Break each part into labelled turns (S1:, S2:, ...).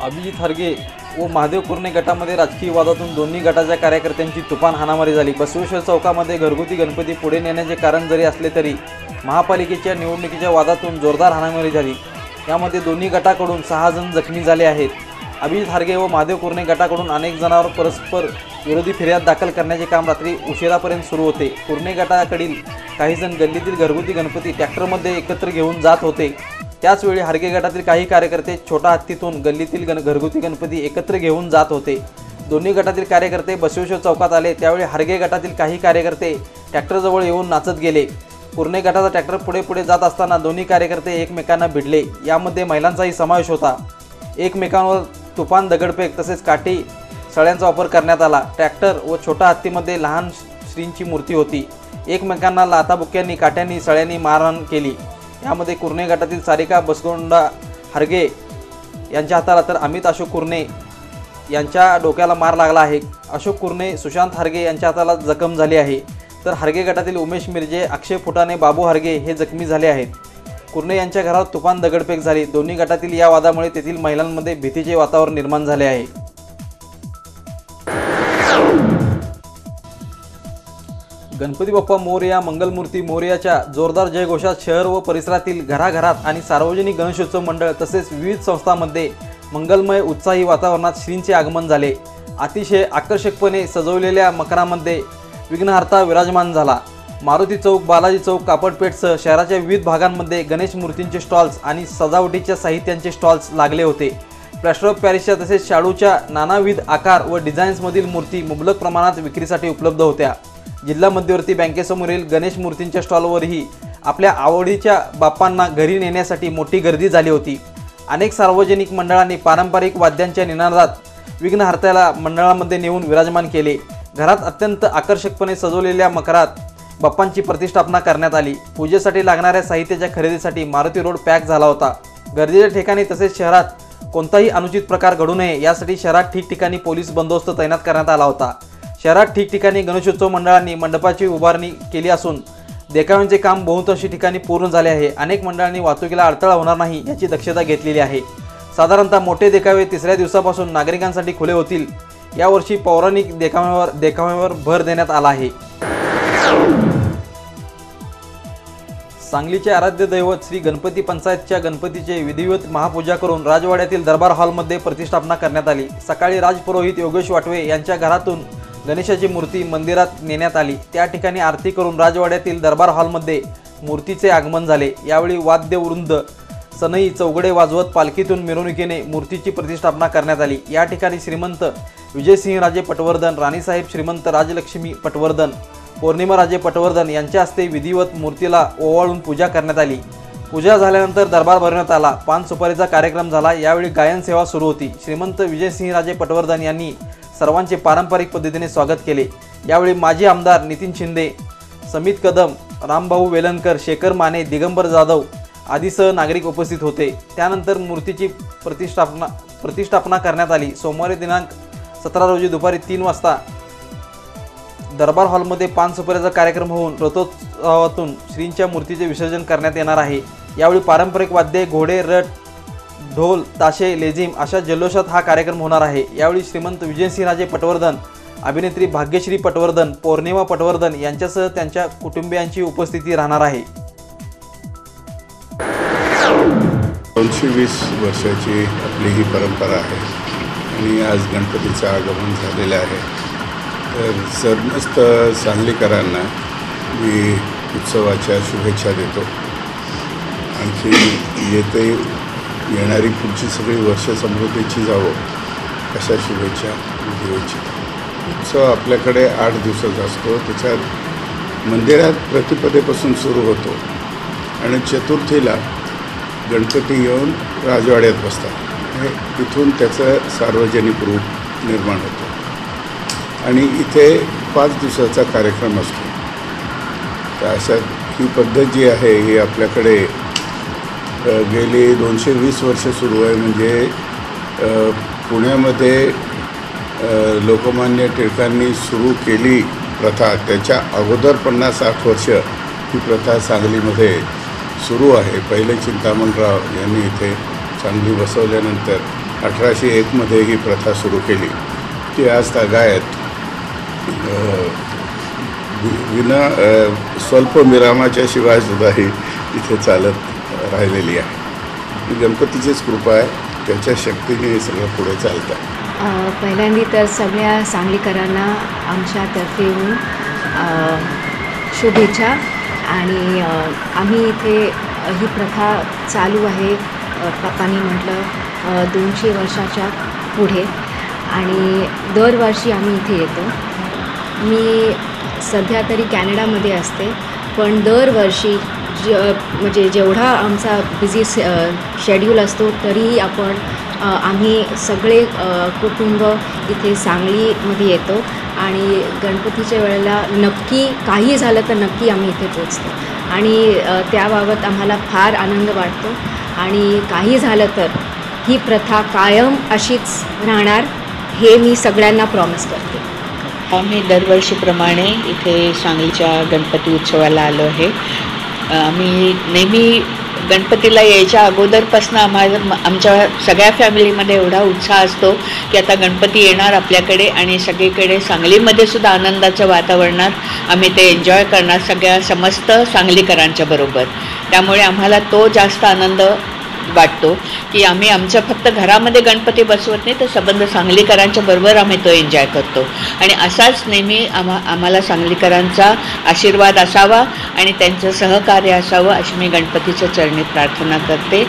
S1: अभिजित हरगे व महादेव कुरणे गटामध्ये राजकीय वादातून दोन्ही गटाच्या कार्यकर्त्यांची तुफान हाणामारी झाली। बसवेश्वर चौकामध्ये घरगुती गणपती पुढे नेण्याचे कारण जरी असले तरी महापालिकेच्या निवडणुकीच्या वादातून जोरदार हाणामारी झाली। यामध्ये दोन्ही गटाकडून 6 जण जखमी झाले आहेत। अभिजित हरगे व महादेव कुरणे गटाकडून अनेक जणांवर परस्पर विरोधी फिर्याद दाखल करण्याचे काम रात्री उशिरापर्यंत सुरू होते। कुरणे गटाकडील काही जण गल्लीतील घरगुती गणपती ट्रॅक्टरमध्ये एकत्र घेऊन जात होते। त्याचवेळी हरगे गटातील काही कार्यकर्ते छोटा हत्तीतून गल्लीतील घरगुती गणपती एकत्र घेऊन जात होते। दोन्ही गटातील कार्यकर्ते बसवेश्वर चौकात आले त्यावेळी हरगे गटातील काही कार्यकर्ते ट्रॅक्टरजवळ येऊन नाचत गेले। कुरणे गटाचा ट्रॅक्टर पुढे जात असताना दोन्ही कार्यकर्ते एकमेकांना भिडले। यामध्ये महिलांचाही समावेश होता। एकमेकांवर तुफान दगडफेक तसेच काठी सळ्यांचा वापर करण्यात आला। ट्रॅक्टर व छोटा हत्तीमध्ये लहान श्रींची मूर्ती होती। एकमेकांना लाथाबुक्यांनी काट्यांनी सळ्यांनी मारहाण केली। यामध्ये कुरणे गटातील सारिका बसगोंडा हरगे यांच्या हाताला तर अमित अशोक कुरणे यांच्या डोक्याला मार लागला आहे। अशोक कुरणे सुशांत हरगे यांच्या हाताला जखम झाली आहे, तर हरगे गटातील उमेश मिर्जे, अक्षय फुटाणे, बाबू हरगे हे जखमी झाले आहेत। कुरणे यांच्या घरावर तुफान दगडफेक झाली। दोन्ही गटातील या वादामुळे तेथील महिलांमध्ये भीतीचे वातावरण निर्माण झाले आहे। गणपती बाप्पा मोरया, मंगलमूर्ती मोरयाच्या जोरदार जयघोषात शहर व परिसरातील घराघरात आणि सार्वजनिक गणेशोत्सव मंडळ तसेच विविध संस्थांमध्ये मंगलमय उत्साही वातावरणात श्रींचे आगमन झाले। अतिशय आकर्षकपणे सजवलेल्या मकरामध्ये विघ्नहर्ता विराजमान झाला। मारुती चौक, बालाजी चौक, कापडपेठसह शहराच्या विविध भागांमध्ये गणेश मूर्तींचे स्टॉल्स आणि सजावटीच्या साहित्यांचे स्टॉल्स लागले होते। प्लॅस्टर ऑफ पॅरिसच्या तसेच शाडूच्या नानाविध आकार व डिझाईन्समधील मूर्ती मुबलक प्रमाणात विक्रीसाठी उपलब्ध होत्या। जिल्हा मध्यवर्ती बँकेसमोरील गणेश मूर्तींच्या स्टॉलवरही आपल्या आवडीच्या बाप्पांना घरी नेण्यासाठी मोठी गर्दी झाली होती। अनेक सार्वजनिक मंडळांनी पारंपरिक वाद्यांच्या निनादात विघ्नहर्त्याला मंडळामध्ये नेऊन विराजमान केले। घरात अत्यंत आकर्षकपणे सजवलेल्या मकरात बाप्पांची प्रतिष्ठापना करण्यात आली। पूजेसाठी लागणाऱ्या साहित्याच्या खरेदीसाठी मारुती रोड पॅक झाला होता। गर्दीच्या ठिकाणी तसेच शहरात कोणताही अनुचित प्रकार घडू नये यासाठी शहरात ठिकठिकाणी पोलीस बंदोबस्त तैनात करण्यात आला होता। शहरात ठिकठिकाणी गणेशोत्सव मंडळांनी मंडपाची उभारणी केली असून देखाव्यांचे काम बहुतांशी ठिकाणी पूर्ण झाले आहे। अनेक मंडळांनी वाहतुकीला अडथळा होणार नाही याची दक्षता घेतलेली आहे। साधारणतः मोठे देखावे तिसऱ्या दिवसापासून नागरिकांसाठी खुले होतील। यावर्षी पौराणिक देखाव्यावर भर देण्यात आला आहे। सांगलीचे आराध्य दैवत श्री गणपती पंचायतच्या गणपतीचे विधिवत महापूजा करून राजवाड्यातील दरबार हॉलमध्ये प्रतिष्ठापना करण्यात आली। सकाळी राजपुरोहित योगेश वाटवे यांच्या घरातून गणेशाची मूर्ती मंदिरात नेण्यात आली। त्या ठिकाणी आरती करून राजवाड्यातील दरबार हॉलमध्ये मूर्तीचे आगमन झाले। यावेळी वाद्यवृंद, सनई, चौघडे वाजवत पालखीतून मिरवणुकीने मूर्तीची प्रतिष्ठापना करण्यात आली। या ठिकाणी श्रीमंत विजयसिंहराजे पटवर्धन, राणीसाहेब श्रीमंत राजलक्ष्मी पटवर्धन, पौर्णिमाराजे पटवर्धन यांच्या हस्ते विधिवत मूर्तीला ओवाळून पूजा करण्यात आली। पूजा झाल्यानंतर दरबार भरवण्यात आला। पान सुपारीचा कार्यक्रम झाला। यावेळी गायन सेवा सुरू होती। श्रीमंत विजयसिंहराजे पटवर्धन यांनी सर्वांचे पारंपरिक पद्धतीने स्वागत केले। यावेळी माजी आमदार नितीन शिंदे, समित कदम, रामभाऊ वेलणकर, शेखर माने, दिगंबर जाधव आदीसह नागरिक उपस्थित होते। त्यानंतर मूर्तीची प्रतिष्ठापना करण्यात आली। सोमवारी दिनांक 17 रोजी दुपारी 3 वाजता दरबार हॉलमध्ये पान सुपारीचा कार्यक्रम होऊन रथोत्सवातून श्रींच्या मूर्तीचे विसर्जन करण्यात येणार आहे। यावेळी पारंपरिक वाद्ये, घोडे, रथ, ढोल, ताशे, लेझिम अशा जल्लोषात हा कार्यक्रम होणार आहे। यावेळी श्रीमंत विजयसिंहराजे पटवर्धन, अभिनेत्री भाग्यश्री पटवर्धन, पौर्णिमा पटवर्धन यांच्यासह त्यांच्या कुटुंबियांची उपस्थिती राहणार आहे।
S2: 220 वर्षाची आपली ही परंपरा आहे आणि आज गणपतीचं आगमन झालेलं आहे। तर सर्वस्त सांगलीकरांना मी उत्सवाच्या शुभेच्छा देतो। आणखी येणारी पुढची सगळी वर्ष समृद्धीची जावो अशा शुभेच्छा देऊ इच्छितो। उत्सव आपल्याकडे 8 दिवसाचा असतो। त्याच्यात मंदिरात प्रतिपदेपासून सुरू होतो आणि चतुर्थीला गणपती येऊन राजवाड्यात बसतात। तिथून त्याचं सार्वजनिक रूप निर्माण होतं आणि इथे 5 दिवसाचा कार्यक्रम असतो। तर अशा ही पद्धत जी आहे ही आपल्याकडे गेली 220 वर्ष सुरू आहे। म्हणजे पुण्यामध्ये लोकमान्य टिळकांनी सुरू केली प्रथा, त्याच्या अगोदर 50-60 वर्ष ही प्रथा सांगलीमध्ये सुरू आहे। पहिले चिंतामणराव यांनी इथे सांगली बसवल्यानंतर 1801 ही प्रथा सुरू केली ती आज तागायत स्वल्प विरामाच्या शिवाय सुद्धा ही इथे चालत राहिलेली आहे. ही गणपतीचीच कृपा आहे, त्याच्या शक्तीने हे सगळं पुढे चालतं.
S3: पहिल्यांदी तर सगळ्या सांगलीकरांना आमच्यातर्फे शुभेच्छा. आणि आम्ही इथे ही प्रथा चालू आहे पप्पांनी म्हटलं 200 वर्षाच्या पुढे, आणि दरवर्षी आम्ही इथे येतो. मी सध्या तरी कॅनडामध्ये असते, पण दरवर्षी म्हणजे जेवढा आमचा बिझी शेड्यूल असतो तरीही आम्ही सगळे कुटुंब इथे सांगलीमध्ये येतो आणि गणपतीच्या वेळेला नक्की काही झालं तर नक्की आम्ही इथे पोचतो. आणि त्याबाबत आम्हाला फार आनंद वाटतो. आणि काही झालं तर ही प्रथा कायम अशीच राहणार हे मी सगळ्यांना प्रॉमिस करते.
S4: आम्ही दरवर्षीप्रमाणे इथे सांगलीच्या गणपती उत्सवाला आलो आहे. आम्ही नेहमी गणपतीला यायच्या अगोदरपासून आमच्या सगळ्या फॅमिलीमध्ये एवढा उत्साह असतो की आता गणपती येणार आपल्याकडे, आणि सगळीकडे सांगलीमध्ये सुद्धा आनंदाच्या वातावरणात आम्ही ते एन्जॉय करणार समस्त सांगलीकरांच्या बरोबर. त्यामुळे आम्हाला तो जास्त आनंद वाटतो की आम्ही आमच्या फक्त घरामध्ये गणपती बसवत नाही, तर संबंध सांगलीकरांच्या बरोबर आम्ही तो एन्जॉय करतो. आणि असाच नेहमी आम्हाला सांगलीकरांचा आशीर्वाद असावा आणि त्यांचं सहकार्य असावं अशी मी गणपतीच्या चरणी प्रार्थना करते.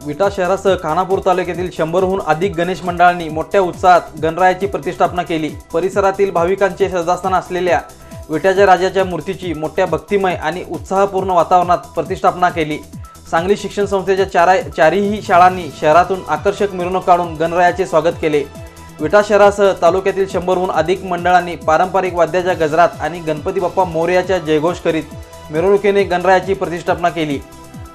S1: विटा शहरासह खानापूर तालुक्यातील 100हून अधिक गणेश मंडळांनी मोठ्या उत्साहात गणरायाची प्रतिष्ठापना केली. परिसरातील भाविकांचे श्रद्धास्थान असलेल्या विट्याच्या राजाच्या मूर्तीची मोठ्या भक्तिमय आणि उत्साहपूर्ण वातावरणात प्रतिष्ठापना केली. सांगली शिक्षण संस्थेच्या चारही शाळांनी शहरातून आकर्षक मिरवणूक काढून गणरायाचे स्वागत केले. विटा शहरासह तालुक्यातील 100हून अधिक मंडळांनी पारंपरिक वाद्याच्या गजरात आणि गणपती बाप्पा मोरयाचा जयघोष करीत मिरवणुकीने गणरायाची प्रतिष्ठापना केली.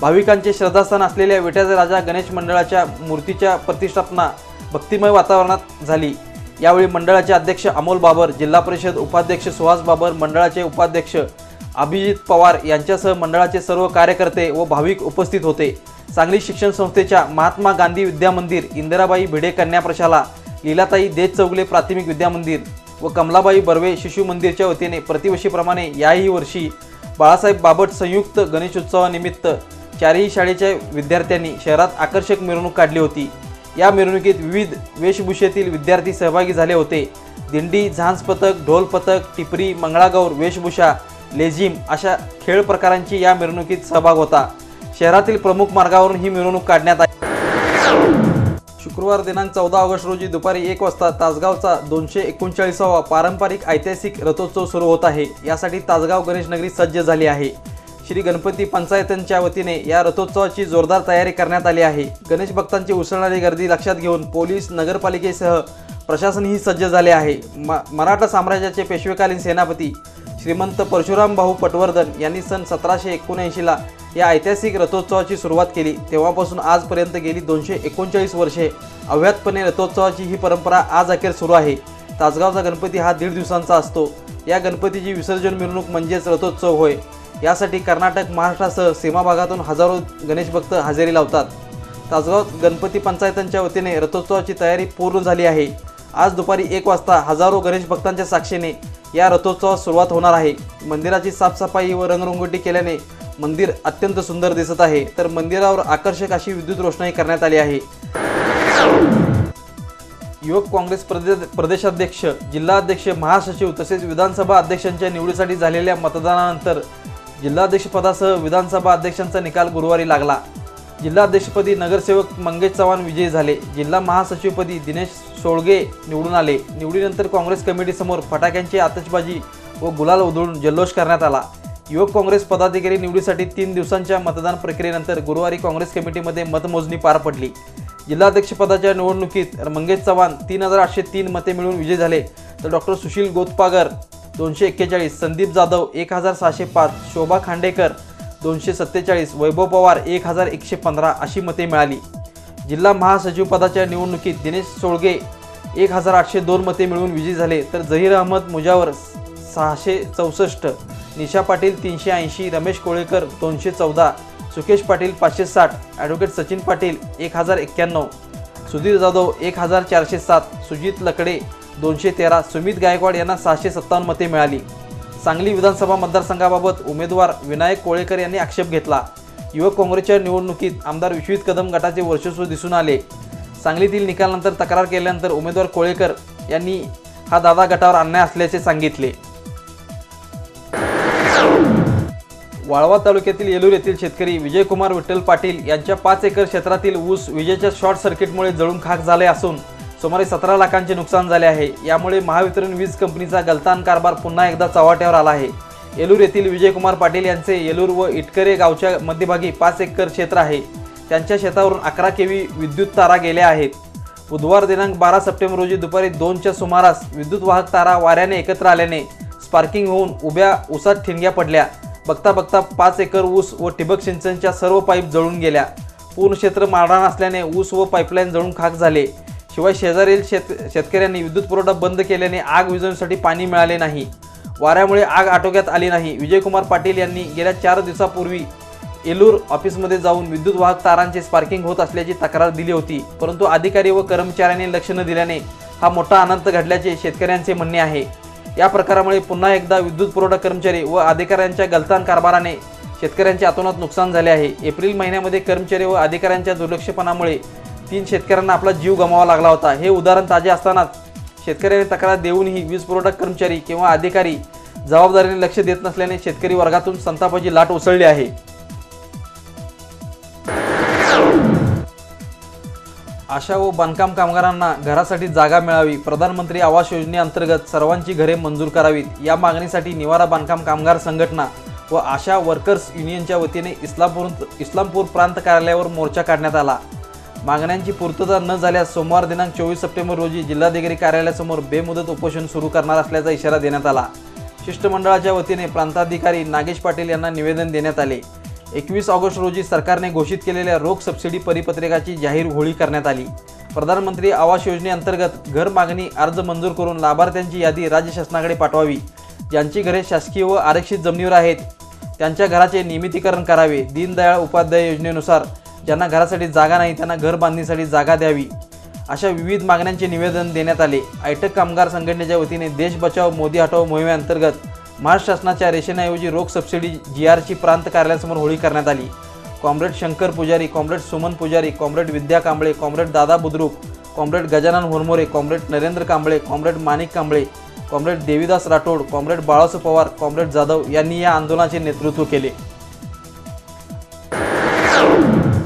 S1: भाविकांचे श्रद्धास्थान असलेल्या विट्याचा राजा गणेश मंडळाच्या मूर्तीच्या प्रतिष्ठापना भक्तिमय वातावरणात झाली. यावेळी मंडळाचे अध्यक्ष अमोल बाबर, जिल्हा परिषद उपाध्यक्ष सुहास बाबर, मंडळाचे उपाध्यक्ष अभिजित पवार यांच्यासह मंडळाचे सर्व कार्यकर्ते व भाविक उपस्थित होते. सांगली शिक्षण संस्थेच्या महात्मा गांधी विद्यामंदिर, इंदिराबाई भिडे कन्या प्रशाला, लीलाताई देत चौगले प्राथमिक विद्यामंदिर व कमलाबाई बर्वे शिशु मंदिरच्या वतीने प्रतिवर्षीप्रमाणे याही वर्षी बाळासाहेब बाबट संयुक्त गणेशोत्सवानिमित्त चारही शाळेच्या विद्यार्थ्यांनी शहरात आकर्षक मिरवणूक काढली होती. या मिरवणुकीत विविध वेशभूषेतील विद्यार्थी सहभागी झाले होते. दिंडी, झांज पथक, ढोल पथक, टिपरी, मंगळागौर, वेशभूषा, लेझिम अशा खेळ प्रकारांची या मिरवणुकीत सहभाग होता. शहरातील प्रमुख मार्गावरून ही मिरवणूक काढण्यात आली. शुक्रवार दिनांक 14 ऑगस्ट रोजी दुपारी 1 वाजता तासगावचा 239वा पारंपरिक ऐतिहासिक रथोत्सव सुरू होत आहे. यासाठी तासगाव गणेश नगरी सज्ज झाली आहे. श्री गणपती पंचायतांच्या वतीने या रथोत्सवाची जोरदार तयारी करण्यात आली आहे. गणेश भक्तांची उसळणारी गर्दी लक्षात घेऊन पोलीस, नगरपालिकेसह प्रशासनही सज्ज झाले आहे. मराठा साम्राज्याचे पेशवेकालीन सेनापती श्रीमंत परशुराम भाऊ पटवर्धन यांनी सन 1779ला या ऐतिहासिक रथोत्सवाची सुरुवात केली. तेव्हापासून आजपर्यंत गेली 239 वर्षे अव्याहतपणे रथोत्सवाची ही परंपरा आज अखेर सुरू आहे. तासगावचा गणपती हा 1.5 दिवसांचा असतो. या गणपतीची विसर्जन मिरवणूक म्हणजेच रथोत्सव होय. यासाठी कर्नाटक, महाराष्ट्रासह सीमा भागातून हजारो गणेश भक्त हजेरी लावतात. तासगाव गणपती पंचायतांच्या वतीने रथोत्सवाची तयारी पूर्ण झाली आहे. आज दुपारी 1 वाजता हजारो गणेश भक्तांच्या साक्षीने या रथोत्सवास सुरुवात होणार आहे. मंदिराची साफसफाई व रंगरंगोटी केल्याने मंदिर अत्यंत सुंदर दिसत आहे, तर मंदिरावर आकर्षक अशी विद्युत रोषणाई करण्यात आली आहे. युवक काँग्रेस प्रदेशाध्यक्ष, जिल्हाध्यक्ष, महासचिव तसेच विधानसभा अध्यक्षांच्या निवडीसाठी झालेल्या मतदानानंतर जिल्हाध्यक्षपदासह विधानसभा अध्यक्षांचा निकाल गुरुवारी लागला. जिल्हाध्यक्षपदी नगरसेवक मंगेश चव्हाण विजयी झाले. जिल्हा महासचिवपदी दिनेश सोळगे निवडून आले. निवडीनंतर काँग्रेस कमिटीसमोर फटाक्यांची आतषबाजी व गुलाल उधळून जल्लोष करण्यात आला. युवक काँग्रेस पदाधिकारी निवडीसाठी 3 दिवसांच्या मतदान प्रक्रियेनंतर गुरुवारी काँग्रेस कमिटीमध्ये मतमोजणी पार पडली. जिल्हाध्यक्षपदाच्या निवडणुकीत मंगेश चव्हाण 3803 मते मिळवून विजयी झाले, तर डॉक्टर सुशील गोतपागर 241, संदीप जाधव 1605, शोभा खांडेकर 247, वैभव पवार 1115 अशी मते मिळाली. जिल्हा महासचिव पदाच्या निवडणुकीत दिनेश सोळगे 1802 मते मिळवून विजयी झाले, तर झहीर अहमद मुजावर 664, निशा पाटील 380, रमेश कोळेकर 214, सुकेश पाटील 560, ॲडव्होकेट सचिन पाटील 1091, सुधीर जाधव 1407, सुजित लकडे 213, सुमित गायकवाड यांना 657 मते मिळाली. सांगली विधानसभा मतदारसंघाबाबत उमेदवार विनायक कोळेकर यांनी आक्षेप घेतला. युवक काँग्रेसच्या निवडणुकीत आमदार विश्वित कदम गटाचे वर्चस्व दिसून आले. सांगलीतील निकालानंतर तक्रार केल्यानंतर उमेदवार कोळेकर यांनी हा दादा गटावर अन्याय असल्याचे सांगितले. वाळवा तालुक्यातील येलूर येथील शेतकरी विजयकुमार विठ्ठल पाटील यांच्या 5 एकर क्षेत्रातील ऊस विजेच्या शॉर्ट सर्किटमुळे जळून खाक झाले असून सुमारे 17 लाखांचे नुकसान झाले आहे. यामुळे महावितरण वीज कंपनीचा गलतान कारभार पुन्हा एकदा चव्हाट्यावर आला आहे. येलूर येथील विजयकुमार पाटील यांचे येलूर व इटकरे गावच्या मध्यभागी 5 एकर क्षेत्र आहे. त्यांच्या शेतावरून 11 केव्ही विद्युत तारा गेल्या आहेत. बुधवार दिनांक 12 सप्टेंबर रोजी दुपारी 2च्या सुमारास विद्युत वाहक तारा वाऱ्याने एकत्र आल्याने स्पार्किंग होऊन उभ्या ऊसात ठिणग्या पडल्या. बघता बघता 5 एकर ऊस व ठिबक सिंचनच्या सर्व पाईप जळून गेल्या. पूर्ण क्षेत्र माळरान असल्याने ऊस व पाईपलाईन जळून खाक झाले. शिवाय शेजारील शेतकऱ्यांनी विद्युत पुरवठा बंद केल्याने आग विझवण्यासाठी पाणी मिळाले नाही. वाऱ्यामुळे आग आटोक्यात आली नाही. विजयकुमार पाटील यांनी गेल्या 4 दिवसापूर्वी येलूर ऑफिसमध्ये जाऊन विद्युत वाहक तारांचे स्पार्किंग होत असल्याची तक्रार दिली होती, परंतु अधिकारी व कर्मचाऱ्यांनी लक्ष न दिल्याने हा मोठा अनर्थ घडल्याचे शेतकऱ्यांचे म्हणणे आहे. या प्रकारामुळे पुन्हा एकदा विद्युत पुरवठा कर्मचारी व अधिकाऱ्यांच्या गलतान कारभाराने शेतकऱ्यांचे अतोनात नुकसान झाले आहे. एप्रिल महिन्यामध्ये कर्मचारी व अधिकाऱ्यांच्या दुर्लक्षपणामुळे 3 शेतकऱ्यांना आपला जीव गमावा लागला होता. हे उदाहरण ताजे असतानाच शेतकऱ्यांनी तक्रार देऊनही वीज पुरवठा कर्मचारी किंवा अधिकारी जबाबदारीने लक्ष देत नसल्याने शेतकरी वर्गातून संतापाची लाट उसळली आहे. आशा व बांधकाम कामगारांना घरासाठी जागा मिळावी, प्रधानमंत्री आवास योजनेअंतर्गत सर्वांची घरे मंजूर करावीत या मागणीसाठी निवारा बांधकाम कामगार संघटना व आशा वर्कर्स युनियनच्या वतीने इस्लामपूर प्रांत कार्यालयावर मोर्चा काढण्यात आला. मागण्यांची पूर्तता न झाल्यास सोमवार दिनांक 24 सप्टेंबर रोजी जिल्हाधिकारी कार्यालयासमोर बेमुदत उपोषण सुरू करणार असल्याचा इशारा देण्यात आला. शिष्टमंडळाच्या वतीने प्रांताधिकारी नागेश पाटील यांना निवेदन देण्यात आले. 21 ऑगस्ट रोजी सरकारने घोषित केलेल्या रोख सबसिडी परिपत्रकाची जाहीर होळी करण्यात आली. प्रधानमंत्री आवास योजनेअंतर्गत घर मागणी अर्ज मंजूर करून लाभार्थ्यांची यादी राज्य शासनाकडे पाठवावी. ज्यांची घरे शासकीय व आरक्षित जमिनीवर आहेत त्यांच्या घराचे नियमितीकरण करावे. दीनदयाळ उपाध्याय योजनेनुसार ज्यांना घरासाठी जागा नाही त्यांना घर बांधणीसाठी जागा द्यावी, अशा विविध मागण्यांचे निवेदन देण्यात आले. आयटक कामगार संघटनेच्या वतीने देश बचाव मोदी हटाव मोहिमेअंतर्गत महाराष्ट्र शासनाच्या रेशनऐवजी रोख सबसिडी GRची प्रांत कार्यालयासमोर होळी करण्यात आली. कॉम्रेड शंकर पुजारी, कॉम्रेड सुमन पुजारी, कॉम्रेड विद्या Kamble, comrade Dada Budruk, comrade Gajanan Hormore, comrade Narendra Kamble, comrade Manik Kamble, comrade Devidas Rathod, comrade Balasu Pawar, comrade Jadhav यांनी या आंदोलनाचे नेतृत्व केले.